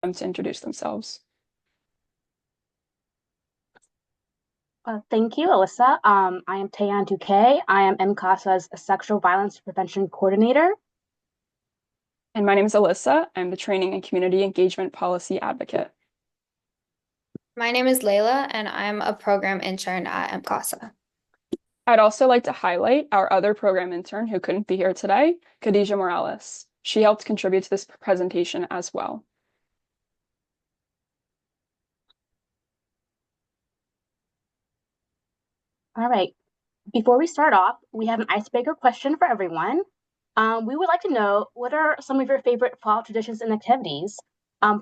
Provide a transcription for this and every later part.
them to introduce themselves. Thank you, Alyssa. I am Taeyeon Duque. I am MCASA's Sexual Violence Prevention Coordinator. And my name is Alyssa. I'm the Training and Community Engagement Policy Advocate. My name is Layla, and I'm a program intern at MCASA. I'd also like to highlight our other program intern who couldn't be here today, Khadija Morales. She helped contribute to this presentation as well. All right. Before we start off, we have an icebreaker question for everyone. We would like to know, what are some of your favorite fall traditions and activities?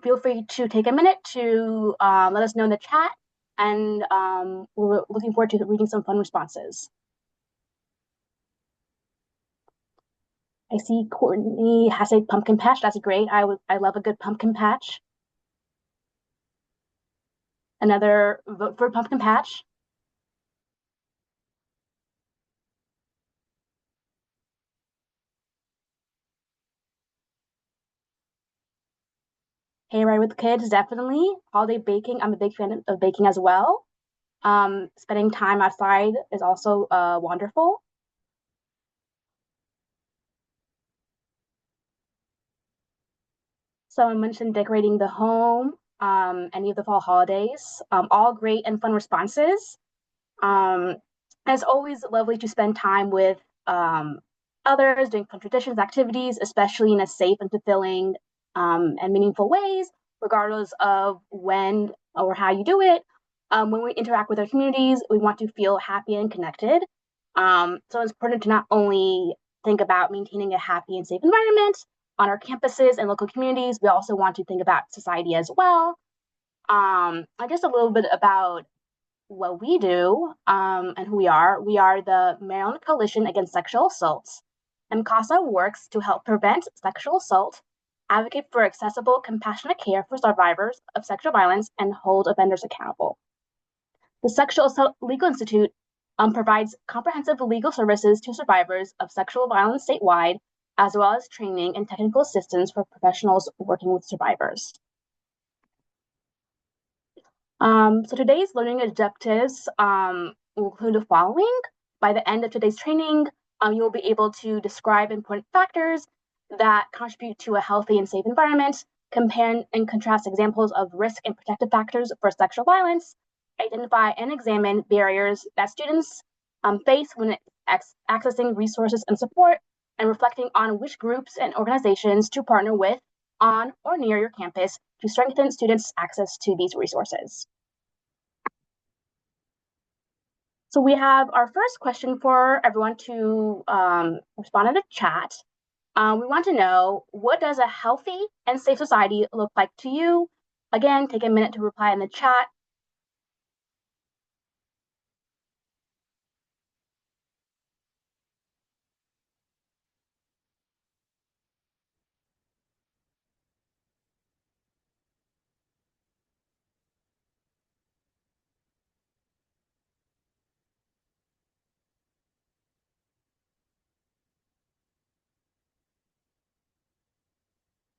Feel free to take a minute to let us know in the chat, and we're looking forward to reading some fun responses. I see Courtney has a pumpkin patch. That's great. I love a good pumpkin patch. Another vote for pumpkin patch. Hey, right with kids, definitely. Holiday baking, I'm a big fan of baking as well. Spending time outside is also wonderful. Someone mentioned decorating the home, any of the fall holidays. All great and fun responses. And it's always lovely to spend time with others, doing fun traditions, activities, especially in a safe and fulfilling and meaningful ways, regardless of when or how you do it. When we interact with our communities, we want to feel happy and connected. So it's important to not only think about maintaining a happy and safe environment on our campuses and local communities, we also want to think about society as well. I guess a little bit about what we do and who we are. We are the Maryland Coalition Against Sexual Assaults, and CASA works to help prevent sexual assault, advocate for accessible, compassionate care for survivors of sexual violence, and hold offenders accountable. The Sexual Assault Legal Institute provides comprehensive legal services to survivors of sexual violence statewide, as well as training and technical assistance for professionals working with survivors. So today's learning objectives will include the following. By the end of today's training, you'll be able to describe important factors that contribute to a healthy and safe environment, compare and contrast examples of risk and protective factors for sexual violence, identify and examine barriers that students face when accessing resources and support, and reflecting on which groups and organizations to partner with on or near your campus to strengthen students' access to these resources. So we have our first question for everyone to respond in the chat. We want to know, what does a healthy and safe society look like to you? Again, take a minute to reply in the chat.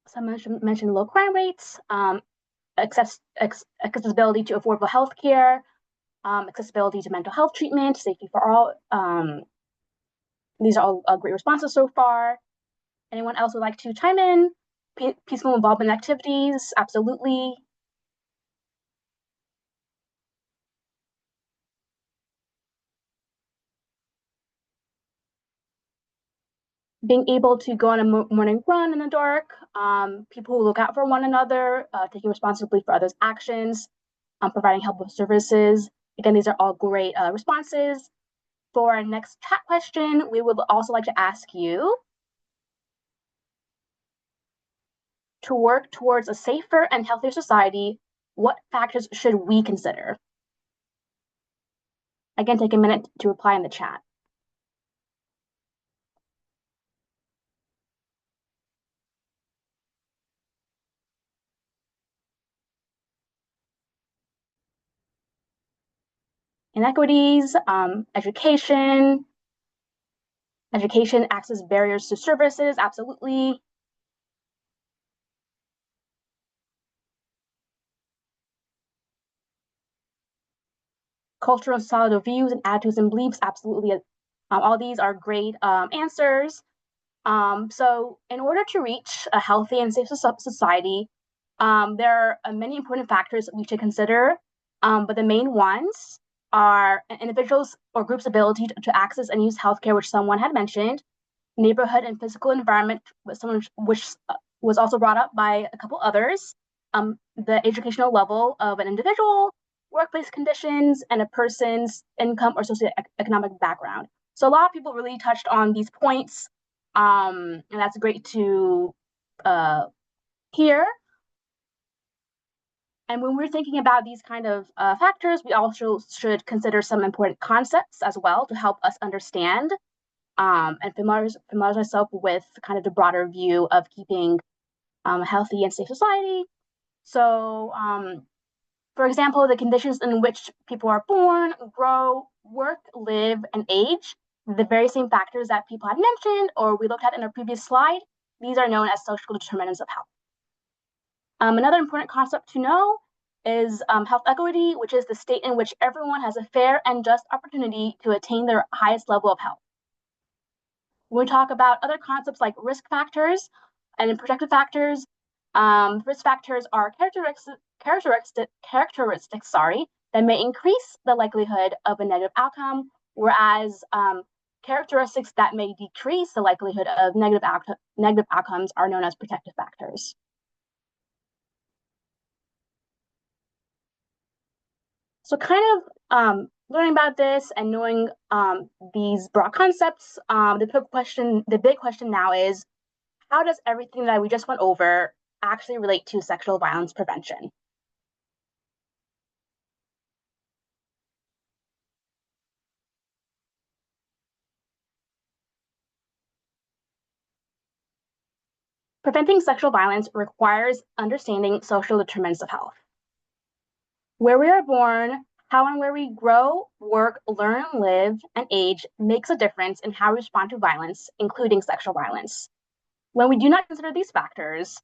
Someone mentioned low crime rates, accessibility to affordable health care, accessibility to mental health treatment, safety for all. These are all great responses so far. Anyone else would like to chime in? Peaceful involvement activities, absolutely. Being able to go on a morning run in the dark, people who look out for one another, taking responsibility for others' actions, providing help with services. Again, these are all great responses. For our next chat question, we would also like to ask you to work towards a safer and healthier society. What factors should we consider? Again, take a minute to reply in the chat. Inequities, education access barriers to services, absolutely. cultural and societal views and attitudes and beliefs, absolutely. All these are great answers. So in order to reach a healthy and safe society, there are many important factors we should consider, but the main ones are individuals or groups' ability to access and use healthcare, which someone had mentioned, neighborhood and physical environment, which was also brought up by a couple others, the educational level of an individual, workplace conditions, and a person's income or socioeconomic background. So a lot of people really touched on these points, and that's great to hear. And when we're thinking about these kind of factors, we also should consider some important concepts as well to help us understand and familiarize ourselves with kind of the broader view of keeping a healthy and safe society. So, for example, the conditions in which people are born, grow, work, live, and age, the very same factors that people had mentioned or we looked at in a previous slide, these are known as social determinants of health. Another important concept to know is health equity, which is the state in which everyone has a fair and just opportunity to attain their highest level of health. When we talk about other concepts like risk factors and protective factors, risk factors are characteristics that may increase the likelihood of a negative outcome, whereas characteristics that may decrease the likelihood of negative outcomes are known as protective factors. So kind of learning about this and knowing these broad concepts, the big question now is, how does everything that we just went over actually relate to sexual violence prevention? Preventing sexual violence requires understanding social determinants of health. Where we are born, how and where we grow, work, learn, live, and age makes a difference in how we respond to violence, including sexual violence. When we do not consider these factors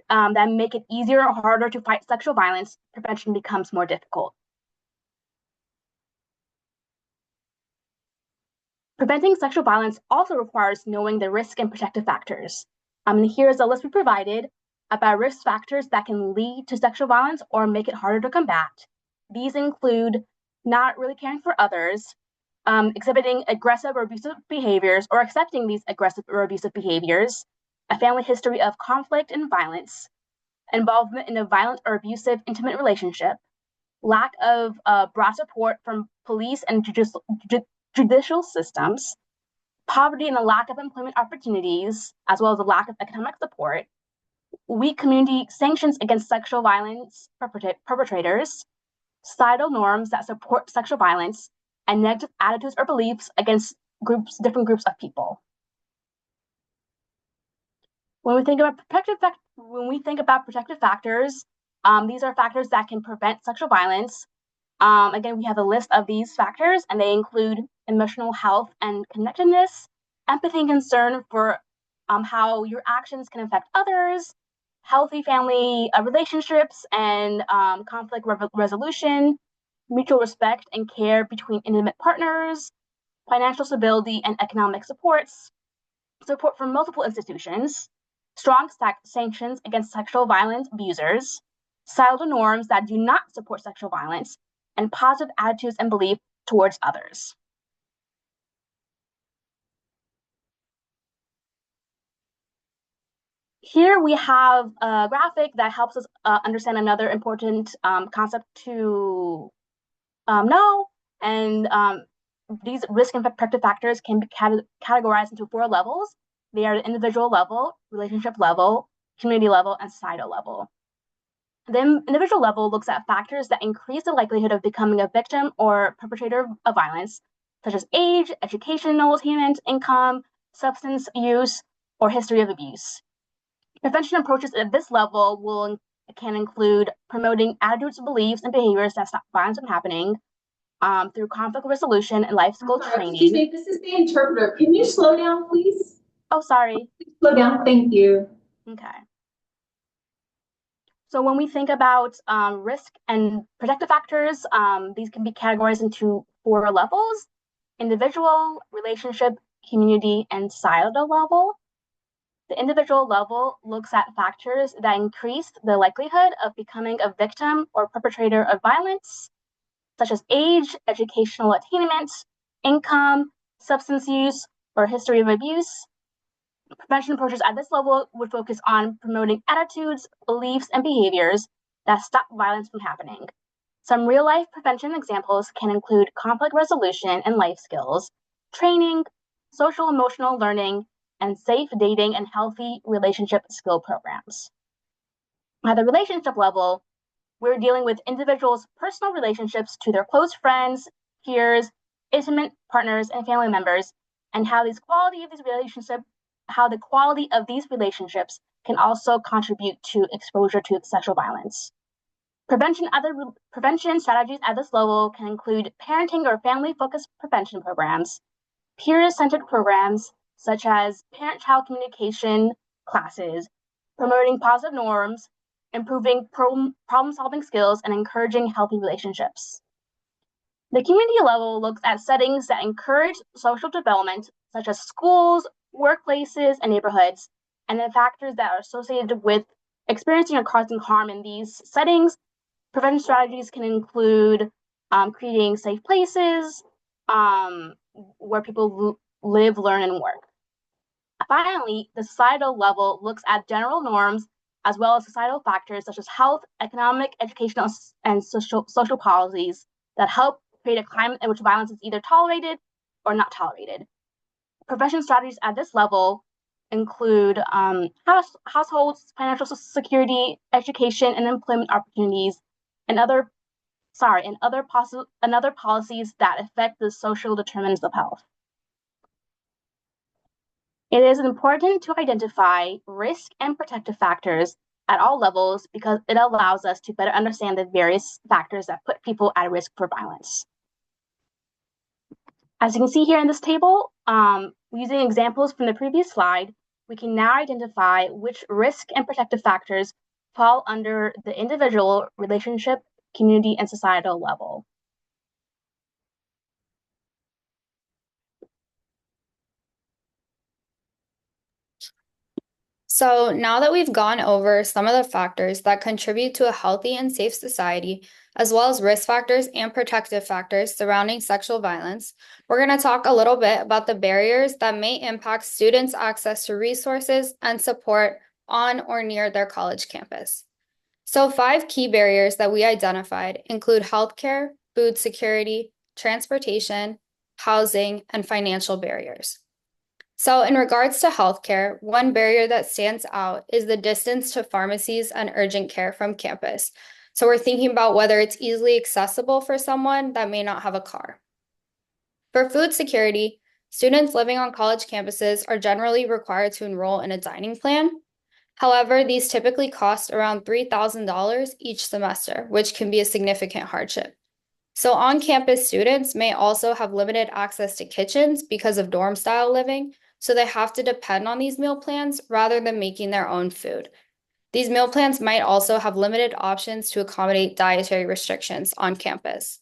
that make it easier or harder to fight sexual violence, prevention becomes more difficult. Preventing sexual violence also requires knowing the risk and protective factors. Here's a list we provided about risk factors that can lead to sexual violence or make it harder to combat. These include not really caring for others, exhibiting aggressive or abusive behaviors or accepting these aggressive or abusive behaviors, a family history of conflict and violence, involvement in a violent or abusive intimate relationship, lack of broad support from police and judicial systems, poverty and the lack of employment opportunities, as well as the lack of economic support, weak community sanctions against sexual violence perpetrators, societal norms that support sexual violence, and negative attitudes or beliefs against different groups of people. When we think about protective factors, these are factors that can prevent sexual violence. Again, we have a list of these factors, and they include emotional health and connectedness, empathy and concern for how your actions can affect others, healthy family relationships and conflict resolution, mutual respect and care between intimate partners, financial stability and economic supports, support from multiple institutions, strong sanctions against sexual violence abusers, societal norms that do not support sexual violence, and positive attitudes and belief towards others. Here we have a graphic that helps us understand another important concept to know, and these risk and protective factors can be categorized into 4 levels. They are the individual level, relationship level, community level, and societal level. The individual level looks at factors that increase the likelihood of becoming a victim or perpetrator of violence, such as age, educational attainment, income, substance use, or history of abuse. Prevention approaches at this level can include promoting attitudes, beliefs, and behaviors that stop violence from happening through conflict resolution and life skill training. Excuse me, this is the interpreter. Can you slow down, please? Oh, sorry. Slow down, thank you. Okay. So when we think about risk and protective factors, these can be categorized into 4 levels: individual, relationship, community, and societal level. The individual level looks at factors that increase the likelihood of becoming a victim or perpetrator of violence, such as age, educational attainment, income, substance use, or history of abuse. Prevention approaches at this level would focus on promoting attitudes, beliefs, and behaviors that stop violence from happening. Some real-life prevention examples can include conflict resolution and life skills, training, social emotional learning, and safe dating and healthy relationship skill programs. At the relationship level, we're dealing with individuals' personal relationships to their close friends, peers, intimate partners, and family members, and how the quality of these relationships can also contribute to exposure to sexual violence. Prevention strategies at this level can include parenting or family-focused prevention programs, peer-centered programs such as parent-child communication classes, promoting positive norms, improving problem-solving skills, and encouraging healthy relationships. The community level looks at settings that encourage social development, such as schools, workplaces, and neighborhoods, and the factors that are associated with experiencing or causing harm in these settings. Prevention strategies can include creating safe places where people live, learn, and work. Finally, the societal level looks at general norms as well as societal factors such as health, economic, educational, and social policies that help create a climate in which violence is either tolerated or not tolerated. Prevention strategies at this level include households, financial security, education, and employment opportunities, and other policies that affect the social determinants of health. It is important to identify risk and protective factors at all levels because it allows us to better understand the various factors that put people at risk for violence. As you can see here in this table, using examples from the previous slide, we can now identify which risk and protective factors fall under the individual, relationship, community, and societal level. So now that we've gone over some of the factors that contribute to a healthy and safe society, as well as risk factors and protective factors surrounding sexual violence, we're going to talk a little bit about the barriers that may impact students' access to resources and support on or near their college campus. So 5 key barriers that we identified include healthcare, food security, transportation, housing, and financial barriers. So in regards to healthcare, one barrier that stands out is the distance to pharmacies and urgent care from campus. So we're thinking about whether it's easily accessible for someone that may not have a car. For food security, students living on college campuses are generally required to enroll in a dining plan. However, these typically cost around $3,000 each semester, which can be a significant hardship. So on-campus students may also have limited access to kitchens because of dorm-style living, so they have to depend on these meal plans rather than making their own food. These meal plans might also have limited options to accommodate dietary restrictions on campus.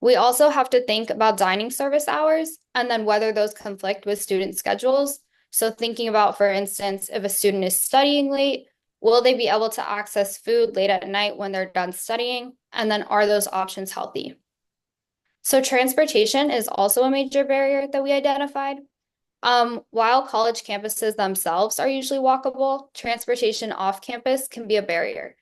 We also have to think about dining service hours and then whether those conflict with student schedules. So thinking about, for instance, if a student is studying late, will they be able to access food late at night when they're done studying? And then are those options healthy? So transportation is also a major barrier that we identified. While college campuses themselves are usually walkable, transportation off campus can be a barrier.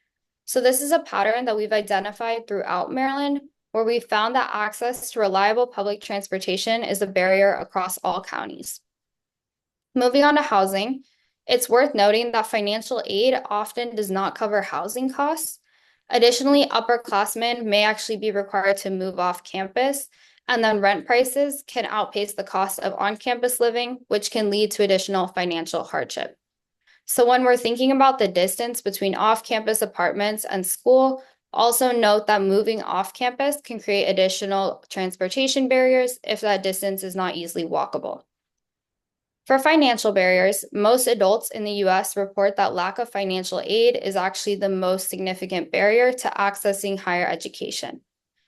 So this is a pattern that we've identified throughout Maryland, where we found that access to reliable public transportation is a barrier across all counties. Moving on to housing, it's worth noting that financial aid often does not cover housing costs. Additionally, upperclassmen may actually be required to move off campus, and then rent prices can outpace the cost of on-campus living, which can lead to additional financial hardship. So when we're thinking about the distance between off-campus apartments and school, also note that moving off campus can create additional transportation barriers if that distance is not easily walkable. For financial barriers, most adults in the US report that lack of financial aid is actually the most significant barrier to accessing higher education.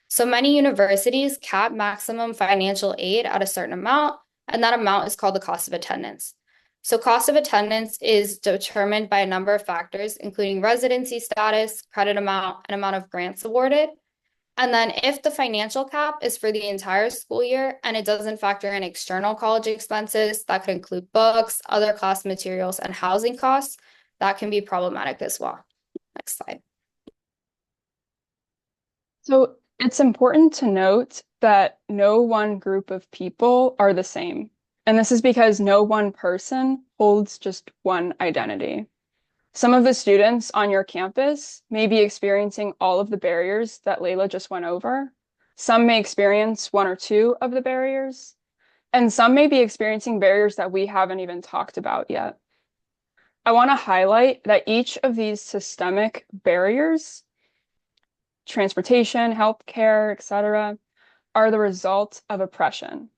So many universities cap maximum financial aid at a certain amount, and that amount is called the cost of attendance. So cost of attendance is determined by a number of factors, including residency status, credit amount, and amount of grants awarded. And then if the financial cap is for the entire school year and it doesn't factor in external college expenses, that could include books, other class materials, and housing costs, that can be problematic as well. Next slide. So it's important to note that no one group of people are the same. And this is because no one person holds just one identity. Some of the students on your campus may be experiencing all of the barriers that Layla just went over. Some may experience one or two of the barriers, and some may be experiencing barriers that we haven't even talked about yet. I want to highlight that each of these systemic barriers, transportation, healthcare, etc., are the result of oppression.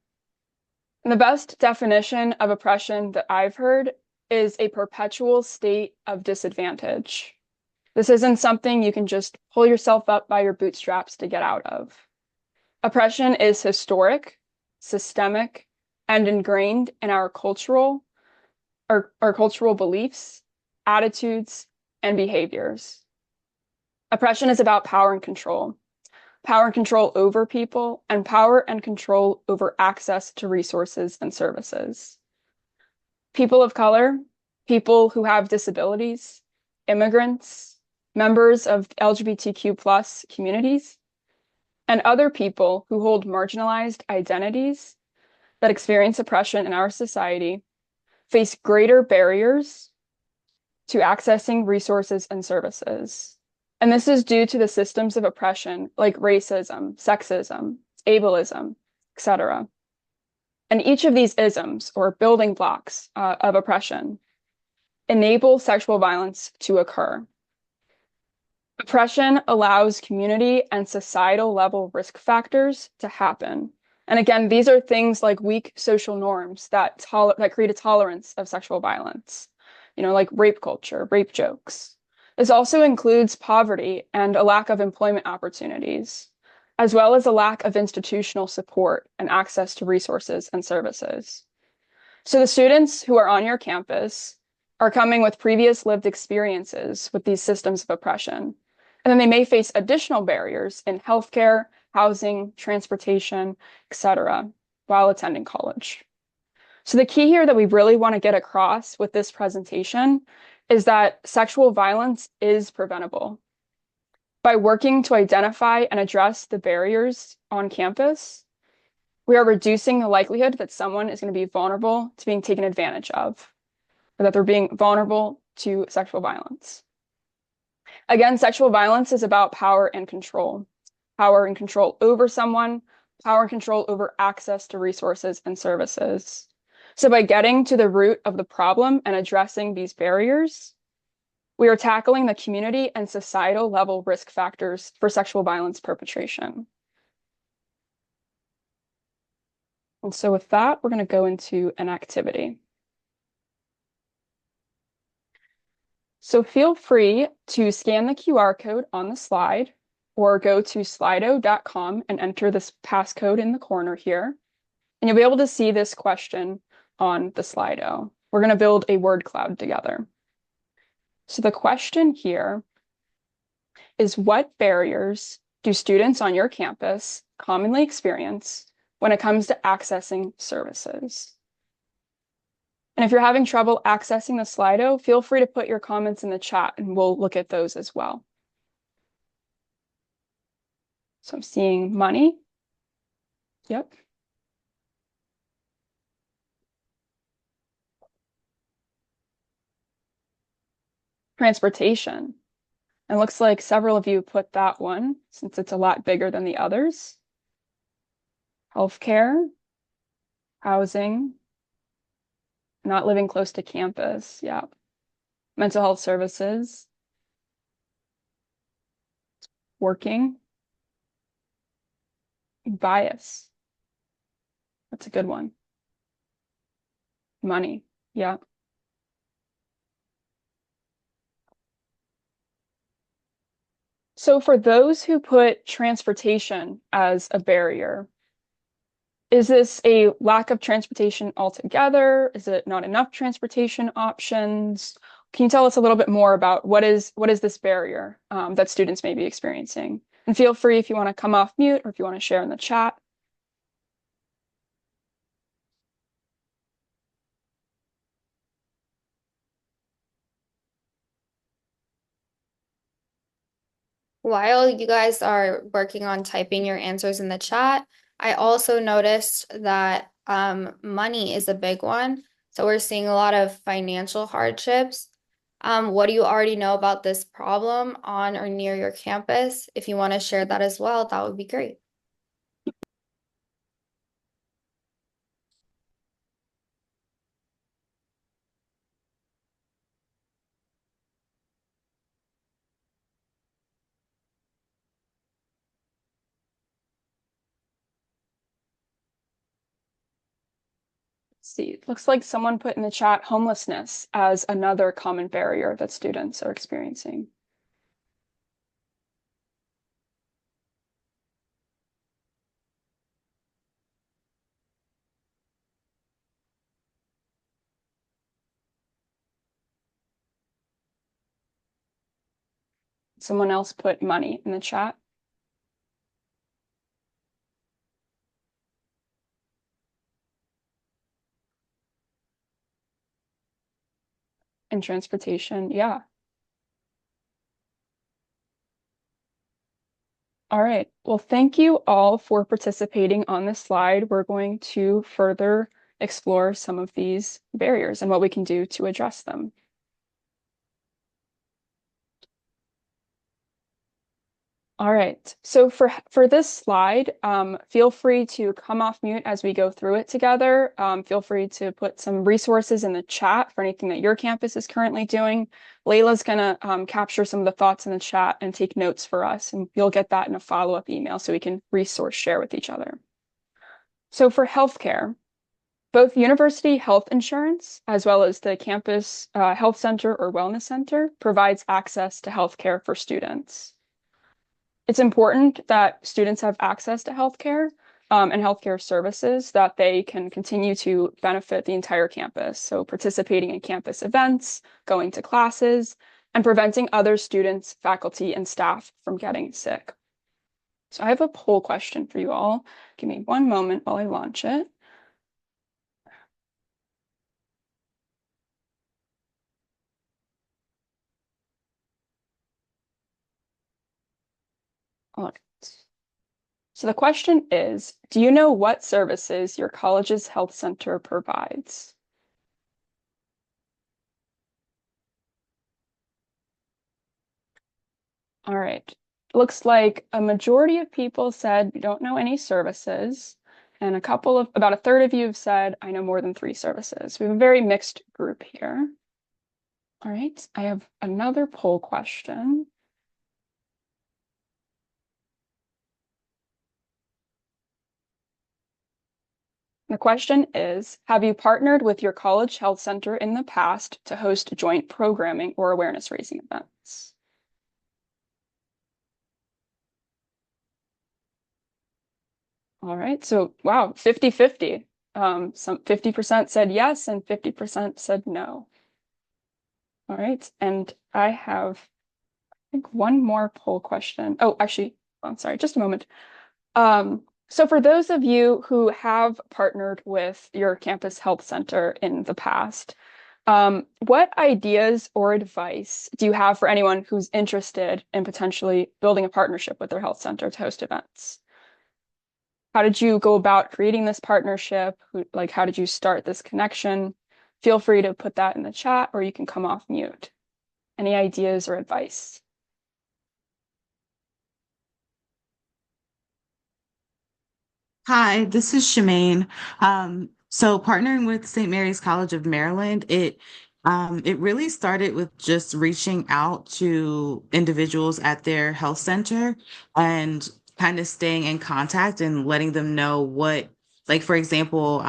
And the best definition of oppression that I've heard is a perpetual state of disadvantage. This isn't something you can just pull yourself up by your bootstraps to get out of. Oppression is historic, systemic, and ingrained in our cultural beliefs, attitudes, and behaviors. Oppression is about power and control over people, and power and control over access to resources and services. People of color, people who have disabilities, immigrants, members of LGBTQ+ communities, and other people who hold marginalized identities that experience oppression in our society face greater barriers to accessing resources and services. And this is due to the systems of oppression like racism, sexism, ableism, etc. And each of these isms, or building blocks of oppression, enable sexual violence to occur. Oppression allows community and societal level risk factors to happen. And again, these are things like weak social norms that create a tolerance of sexual violence, like rape culture, rape jokes. This also includes poverty and a lack of employment opportunities, as well as a lack of institutional support and access to resources and services. So the students who are on your campus are coming with previous lived experiences with these systems of oppression. And then they may face additional barriers in healthcare, housing, transportation, etc., while attending college. So the key here that we really want to get across with this presentation is that sexual violence is preventable. By working to identify and address the barriers on campus, we are reducing the likelihood that someone is going to be vulnerable to being taken advantage of, or that they're being vulnerable to sexual violence. Again, sexual violence is about power and control over someone, power and control over access to resources and services. So by getting to the root of the problem and addressing these barriers, we are tackling the community and societal level risk factors for sexual violence perpetration. And so with that, we're going to go into an activity. So feel free to scan the QR code on the slide or go to slido.com and enter this passcode in the corner here. And you'll be able to see this question on the Slido. We're going to build a word cloud together. So the question here is, what barriers do students on your campus commonly experience when it comes to accessing services? And if you're having trouble accessing the Slido, feel free to put your comments in the chat and we'll look at those as well. So I'm seeing money. Yep. Transportation. It looks like several of you put that one since it's a lot bigger than the others. Healthcare, housing, not living close to campus. Yeah. Mental health services, working, bias. That's a good one. money. Yeah. So for those who put transportation as a barrier, is this a lack of transportation altogether? Is it not enough transportation options? Can you tell us a little bit more about what is this barrier that students may be experiencing? And feel free if you want to come off mute or if you want to share in the chat. While you guys are working on typing your answers in the chat, I also noticed that money is a big one. So we're seeing a lot of financial hardships. What do you already know about this problem on or near your campus? If you want to share that as well, that would be great. Let's see, it looks like someone put in the chat homelessness as another common barrier that students are experiencing. Someone else put money in the chat. And transportation, yeah. All right. Well, thank you all for participating on this slide. We're going to further explore some of these barriers and what we can do to address them. All right. So for this slide, feel free to come off mute as we go through it together. Feel free to put some resources in the chat for anything that your campus is currently doing. Layla's going to capture some of the thoughts in the chat and take notes for us, and you'll get that in a follow-up email so we can resource share with each other. So for healthcare, both university health insurance as well as the campus health center or wellness center provides access to healthcare for students. It's important that students have access to healthcare and healthcare services that they can continue to benefit the entire campus. So participating in campus events, going to classes, and preventing other students, faculty, and staff from getting sick. So I have a poll question for you all. Give me one moment while I launch it. All right. So the question is, do you know what services your college's health center provides? All right. Looks like a majority of people said we don't know any services, and about a third of you have said I know more than 3 services. We have a very mixed group here. All right, I have another poll question. The question is, have you partnered with your college health center in the past to host joint programming or awareness raising events? All right, so wow, 50-50. Some 50% said yes and 50% said no. All right, and I have, I think, one more poll question. Oh, actually, I'm sorry, just a moment. So for those of you who have partnered with your campus health center in the past, what ideas or advice do you have for anyone who's interested in potentially building a partnership with their health center to host events? How did you go about creating this partnership? How did you start this connection? Feel free to put that in the chat or you can come off mute. Any ideas or advice? Hi, this is Shemaine. So partnering with St. Mary's College of Maryland, it really started with just reaching out to individuals at their health center and kind of staying in contact and letting them know what, like for example,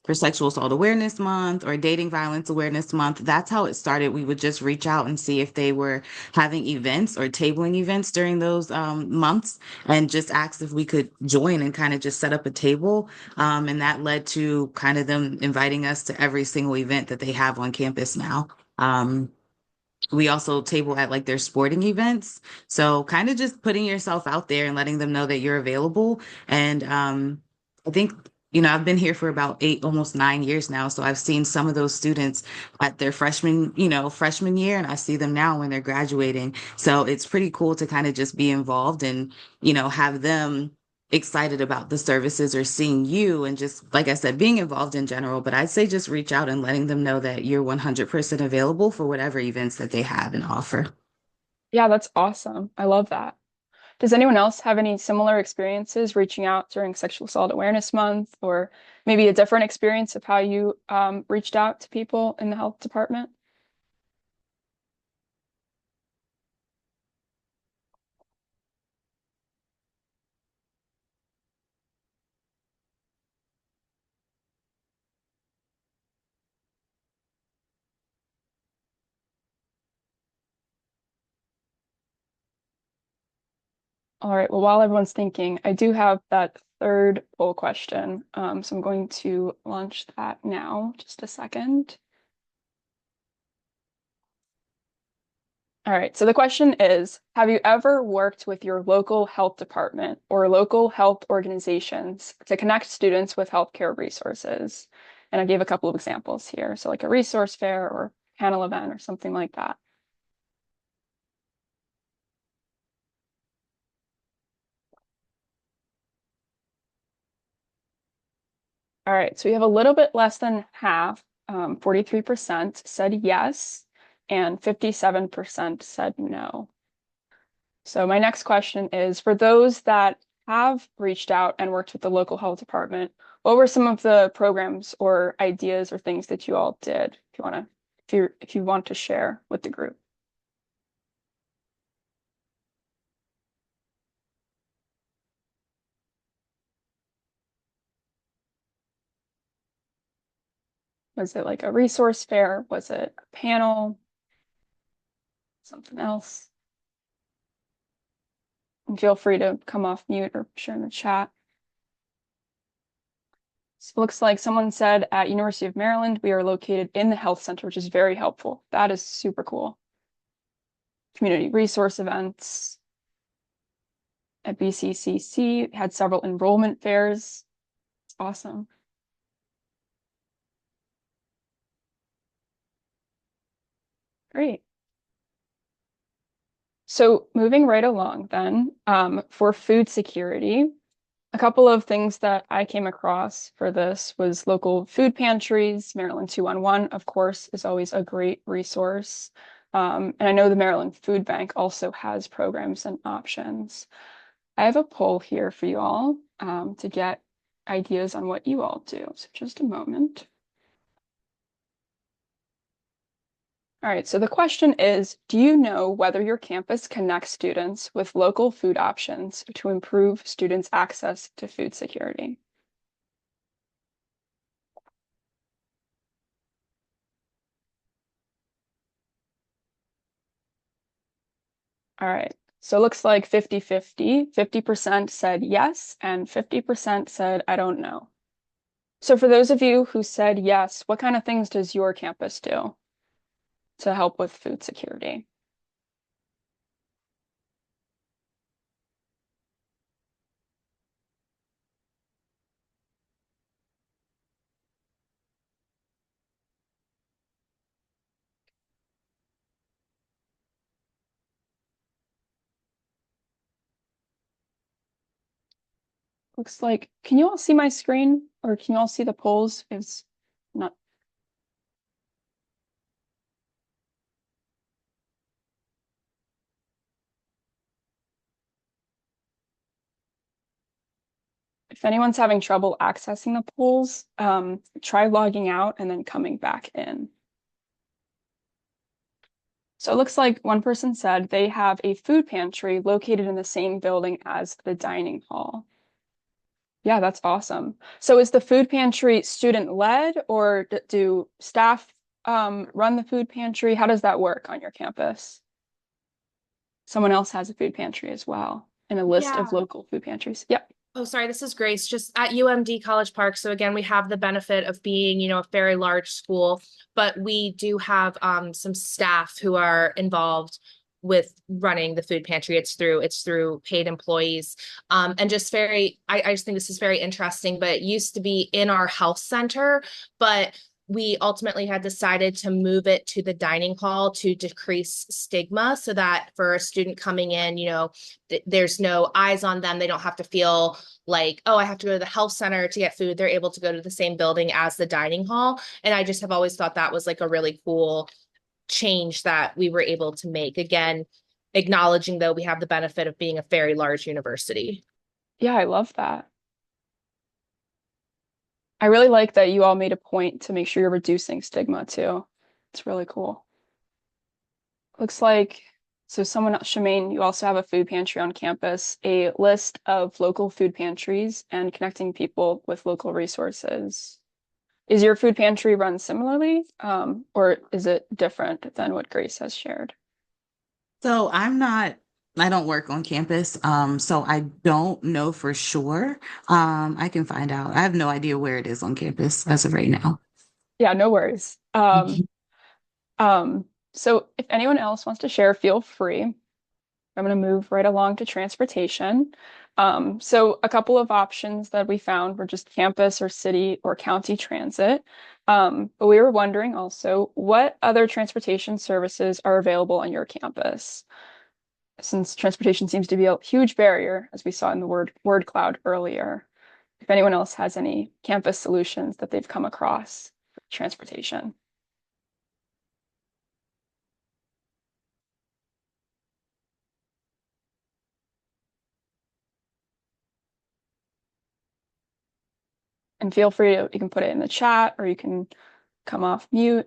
for Sexual Assault Awareness Month or Dating Violence Awareness Month. That's how it started. We would just reach out and see if they were having events or tabling events during those months and just asked if we could join and kind of just set up a table. And that led to kind of them inviting us to every single event that they have on campus now. We also table at like their sporting events. So kind of just putting yourself out there and letting them know that you're available. And I think, I've been here for about 8, almost 9 years now. So I've seen some of those students at their freshman year, and I see them now when they're graduating. So it's pretty cool to kind of just be involved and, have them excited about the services or seeing you and just, like I said, being involved in general. But I'd say just reach out and letting them know that you're 100% available for whatever events that they have and offer. Yeah, that's awesome. I love that. Does anyone else have any similar experiences reaching out during Sexual Assault Awareness Month, or maybe a different experience of how you reached out to people in the health department? All right, well, while everyone's thinking, I do have that third poll question. So I'm going to launch that now, just a second. All right, so the question is, have you ever worked with your local health department or local health organizations to connect students with healthcare resources? And I gave a couple of examples here. So like a resource fair or panel event or something like that. All right, so we have a little bit less than half, 43% said yes, and 57% said no. So my next question is, for those that have reached out and worked with the local health department, what were some of the programs or ideas or things that you all did? If you want to share with the group. Was it like a resource fair? Was it a panel? Something else? And feel free to come off mute or share in the chat. So it looks like someone said at University of Maryland, we are located in the health center, which is very helpful. That is super cool. Community resource events. At BCCC, had several enrollment fairs. It's awesome. Great. So moving right along then, for food security, a couple of things that I came across for this was local food pantries. Maryland 211, of course, is always a great resource. And I know the Maryland Food Bank also has programs and options. I have a poll here for you all to get ideas on what you all do. So just a moment. All right, so the question is, do you know whether your campus connects students with local food options to improve students' access to food security? All right, so it looks like 50-50. 50% said yes, and 50% said, I don't know. So for those of you who said yes, what kind of things does your campus do to help with food security? Looks like, can you all see my screen or can you all see the polls? It's not. If anyone's having trouble accessing the polls, try logging out and then coming back in. So it looks like one person said they have a food pantry located in the same building as the dining hall. Yeah, that's awesome. So is the food pantry student-led, or do staff run the food pantry? How does that work on your campus? Someone else has a food pantry as well, and a list of Yeah. local food pantries. Yep. Oh, sorry, this is Grace. Just at UMD College Park. So again, we have the benefit of being, a very large school, but we do have some staff who are involved with running the food pantry. It's through paid employees. And just I just think this is very interesting, but it used to be in our health center, but we ultimately had decided to move it to the dining hall to decrease stigma so that for a student coming in, there's no eyes on them. They don't have to feel like, oh, I have to go to the health center to get food. They're able to go to the same building as the dining hall. And I just have always thought that was like a really cool change that we were able to make. Again, acknowledging though we have the benefit of being a very large university. Yeah, I love that. I really like that you all made a point to make sure you're reducing stigma too. It's really cool. Looks like, so someone, Shemaine, you also have a food pantry on campus, a list of local food pantries and connecting people with local resources. Is your food pantry run similarly, or is it different than what Grace has shared? So I don't work on campus, so I don't know for sure. I can find out. I have no idea where it is on campus as of right now. Yeah, no worries. Um, so if anyone else wants to share, feel free. I'm going to move right along to transportation. So a couple of options that we found were just campus or city or county transit. But we were wondering also what other transportation services are available on your campus, since transportation seems to be a huge barrier, as we saw in the word cloud earlier. If anyone else has any campus solutions that they've come across for transportation. And feel free to, you can put it in the chat or you can come off mute.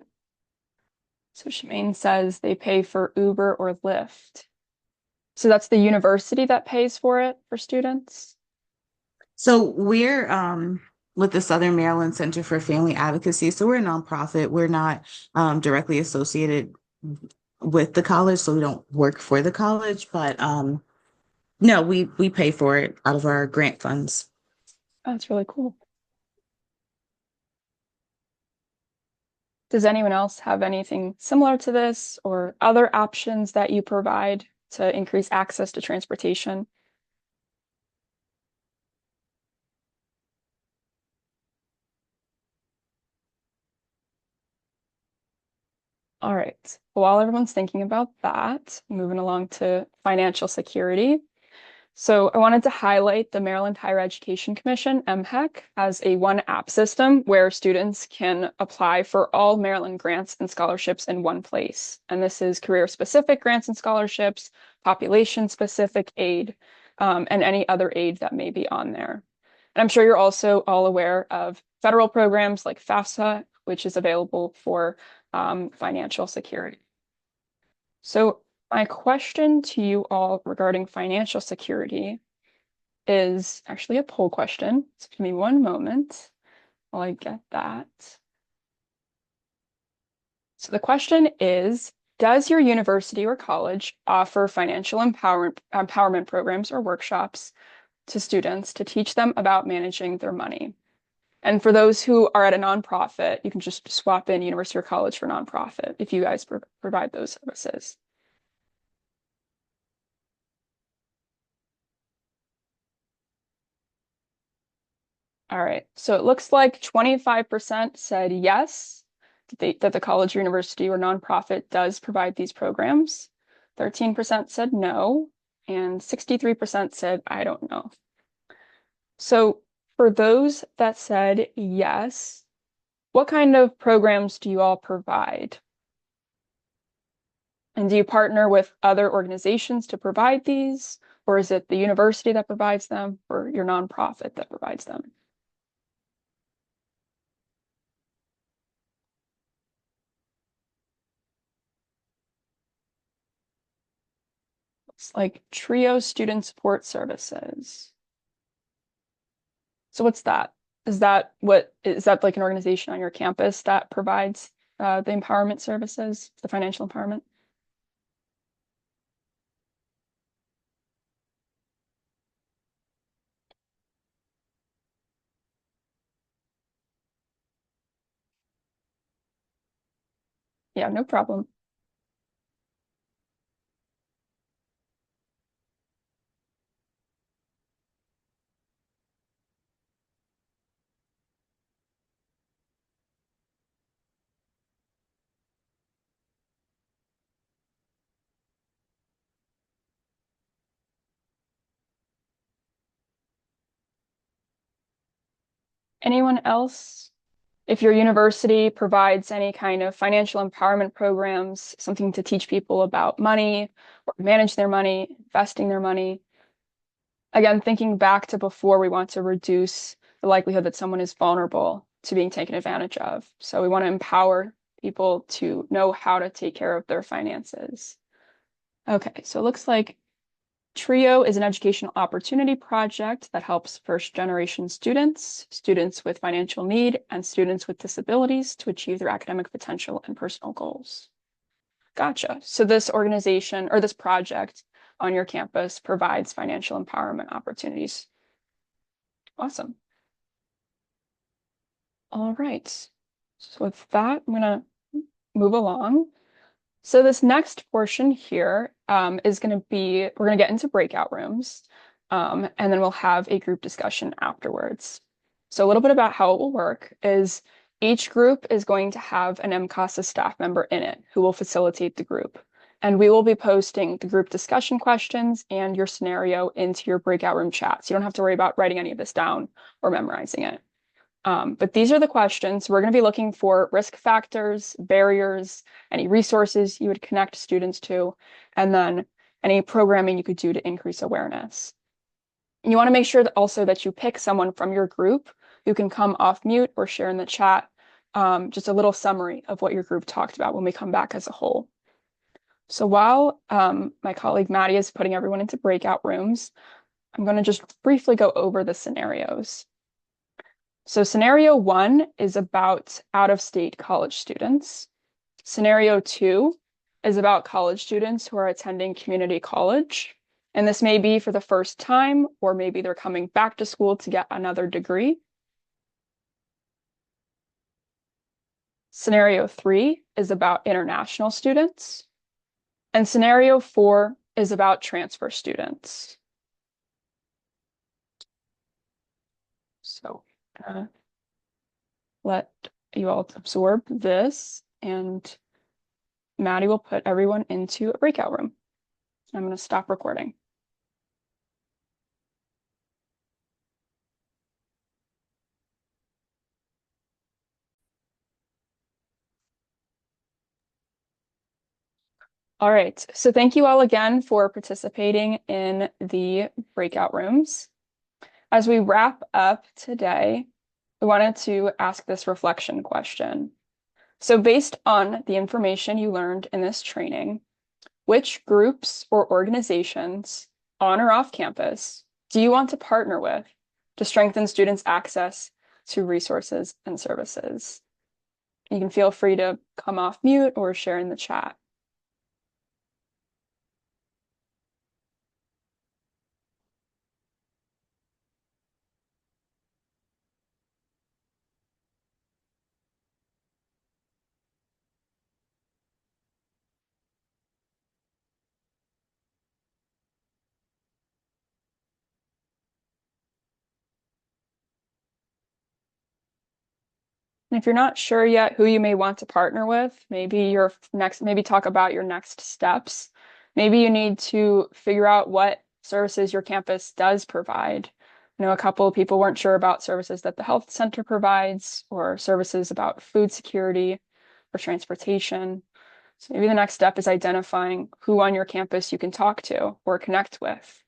So Shemaine says they pay for Uber or Lyft. So that's the university that pays for it for students? So we're with the Southern Maryland Center for Family Advocacy. So we're a nonprofit. We're not directly associated with the college, so we don't work for the college, but no, we pay for it out of our grant funds. That's really cool. Does anyone else have anything similar to this or other options that you provide to increase access to transportation? All right. While everyone's thinking about that, moving along to financial security. So I wanted to highlight the Maryland Higher Education Commission, MHEC, as a one app system where students can apply for all Maryland grants and scholarships in one place. And this is career-specific grants and scholarships, population-specific aid, and any other aid that may be on there. And I'm sure you're also all aware of federal programs like FAFSA, which is available for financial security. So my question to you all regarding financial security is actually a poll question. So give me one moment while I get that. So the question is, does your university or college offer financial empowerment programs or workshops to students to teach them about managing their money? And for those who are at a nonprofit, you can just swap in university or college for nonprofit if you guys provide those services. All right, so it looks like 25% said yes, that the college, university, or nonprofit does provide these programs. 13% said no, and 63% said, I don't know. So for those that said yes, what kind of programs do you all provide? And do you partner with other organizations to provide these? Or is it the university that provides them or your nonprofit that provides them? It's like TRIO Student Support Services. So what's that? Is that like an organization on your campus that provides the empowerment services, the financial empowerment? Yeah, no problem. Anyone else? If your university provides any kind of financial empowerment programs, something to teach people about money or manage their money, investing their money. Again, thinking back to before, we want to reduce the likelihood that someone is vulnerable to being taken advantage of. So we want to empower people to know how to take care of their finances. Okay, so it looks like TRIO is an educational opportunity project that helps first-generation students, students with financial need, and students with disabilities to achieve their academic potential and personal goals. Gotcha. So this organization or this project on your campus provides financial empowerment opportunities. Awesome. All right. So with that, I'm going to move along. So this next portion here is going to be, we're going to get into breakout rooms, and then we'll have a group discussion afterwards. So a little bit about how it will work is each group is going to have an MCASA staff member in it who will facilitate the group. And we will be posting the group discussion questions and your scenario into your breakout room chat. So you don't have to worry about writing any of this down or memorizing it. But these are the questions. We're going to be looking for risk factors, barriers, any resources you would connect students to, and then any programming you could do to increase awareness. And you want to make sure that also that you pick someone from your group who can come off mute or share in the chat, just a little summary of what your group talked about when we come back as a whole. So while my colleague Maddie is putting everyone into breakout rooms, I'm going to just briefly go over the scenarios. So scenario 1 is about out-of-state college students. Scenario 2 is about college students who are attending community college. And this may be for the first time, or maybe they're coming back to school to get another degree. Scenario 3 is about international students. And scenario 4 is about transfer students. So let you all absorb this, and Maddie will put everyone into a breakout room. I'm going to stop recording. All right, so thank you all again for participating in the breakout rooms. As we wrap up today, I wanted to ask this reflection question. So based on the information you learned in this training, which groups or organizations on or off campus do you want to partner with to strengthen students' access to resources and services? You can feel free to come off mute or share in the chat. And if you're not sure yet who you may want to partner with, maybe talk about your next steps. Maybe you need to figure out what services your campus does provide. I know a couple of people weren't sure about services that the health center provides or services about food security or transportation. So maybe the next step is identifying who on your campus you can talk to or connect with.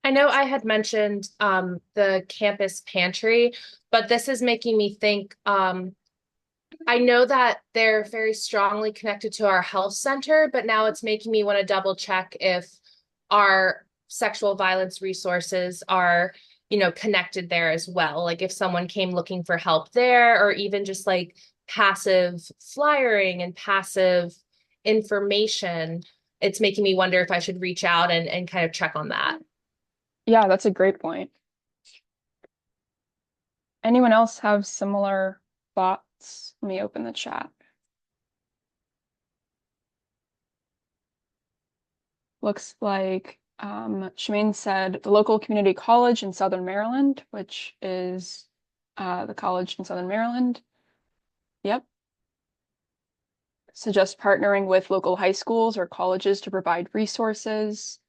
I know I had mentioned the campus pantry, but this is making me think, I know that they're very strongly connected to our health center, but now it's making me want to double check if our sexual violence resources are, you know, connected there as well. Like if someone came looking for help there, or even just like passive flyering and passive information, it's making me wonder if I should reach out and kind of check on that. Yeah, that's a great point. Anyone else have similar thoughts? Let me open the chat. Looks like Shemaine said the local community college in Southern Maryland, which is the college in Southern Maryland. Yep. Suggest partnering with local high schools or colleges to provide resources.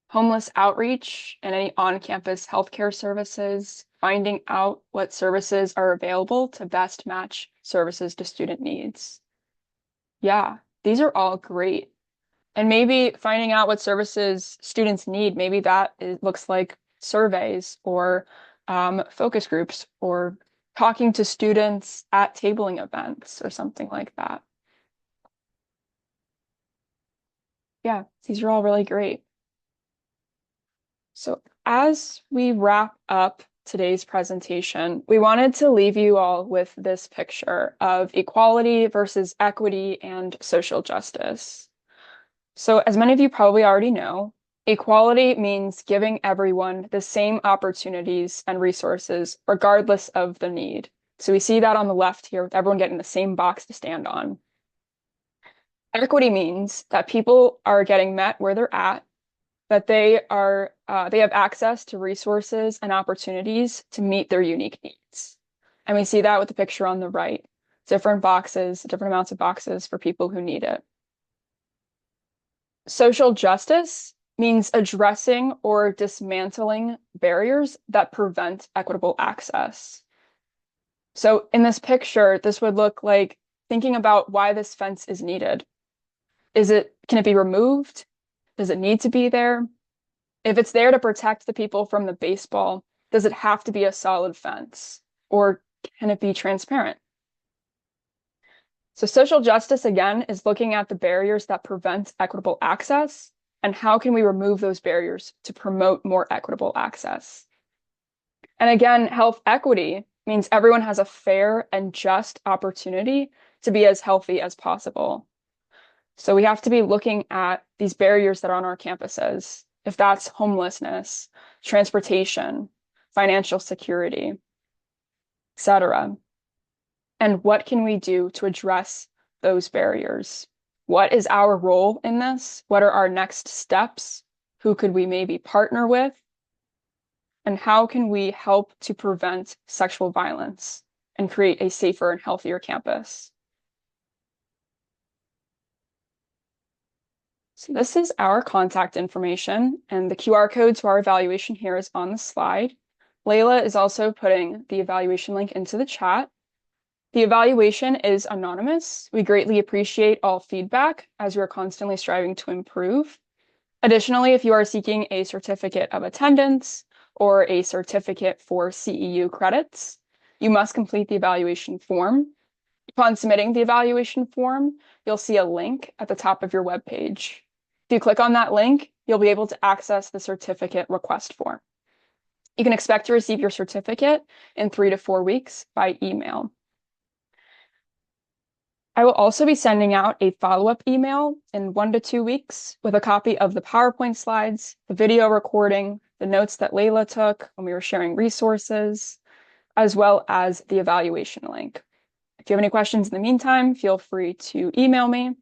Homeless outreach and any on-campus healthcare services, finding out what services are available to best match services to student needs. Yeah, these are all great. And maybe finding out what services students need, maybe looks like surveys or focus groups or talking to students at tabling events or something like that. Yeah, these are all really great. So as we wrap up today's presentation, we wanted to leave you all with this picture of equality versus equity and social justice. So as many of you probably already know, equality means giving everyone the same opportunities and resources, regardless of the need. So we see that on the left here with everyone getting the same box to stand on. Equity means that people are getting met where they're at, that they have access to resources and opportunities to meet their unique needs. And we see that with the picture on the right, different boxes, different amounts of boxes for people who need it. Social justice means addressing or dismantling barriers that prevent equitable access. So in this picture, this would look like thinking about why this fence is needed. Can it be removed? Does it need to be there? If it's there to protect the people from the baseball, does it have to be a solid fence? Or can it be transparent? So social justice, again, is looking at the barriers that prevent equitable access and how can we remove those barriers to promote more equitable access. And again, health equity means everyone has a fair and just opportunity to be as healthy as possible. So we have to be looking at these barriers that are on our campuses, if that's homelessness, transportation, financial security, etc. And what can we do to address those barriers? What is our role in this? What are our next steps? Who could we maybe partner with? And how can we help to prevent sexual violence and create a safer and healthier campus? So this is our contact information, and the QR code to our evaluation here is on the slide. Layla is also putting the evaluation link into the chat. The evaluation is anonymous. We greatly appreciate all feedback as we are constantly striving to improve. Additionally, if you are seeking a certificate of attendance or a certificate for CEU credits, you must complete the evaluation form. Upon submitting the evaluation form, you'll see a link at the top of your web page. If you click on that link, you'll be able to access the certificate request form. You can expect to receive your certificate in 3 to 4 weeks by email. I will also be sending out a follow-up email in 1 to 2 weeks with a copy of the PowerPoint slides, the video recording, the notes that Layla took when we were sharing resources, as well as the evaluation link. If you have any questions in the meantime, feel free to email me.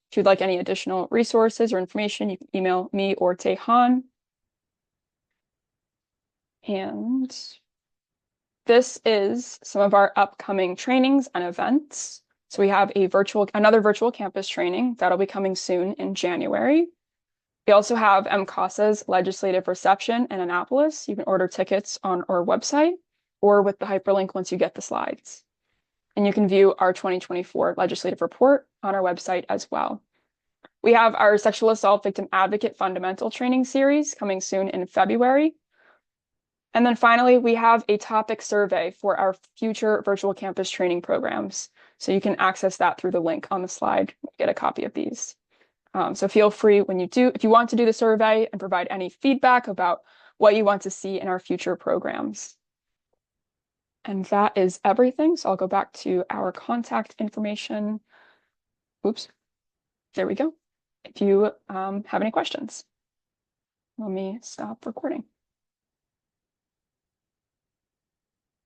If you'd like any additional resources or information, you can email me or Tehan. And this is some of our upcoming trainings and events. So we have another virtual campus training that'll be coming soon in January. We also have MCASA's legislative reception in Annapolis. You can order tickets on our website or with the hyperlink once you get the slides. And you can view our 2024 legislative report on our website as well. We have our Sexual Assault Victim Advocate Fundamental Training Series coming soon in February. And then finally, we have a topic survey for our future virtual campus training programs. So you can access that through the link on the slide, get a copy of these. So feel free if you want to do the survey and provide any feedback about what you want to see in our future programs. And that is everything. So I'll go back to our contact information. Oops, there we go. If you have any questions, let me stop recording.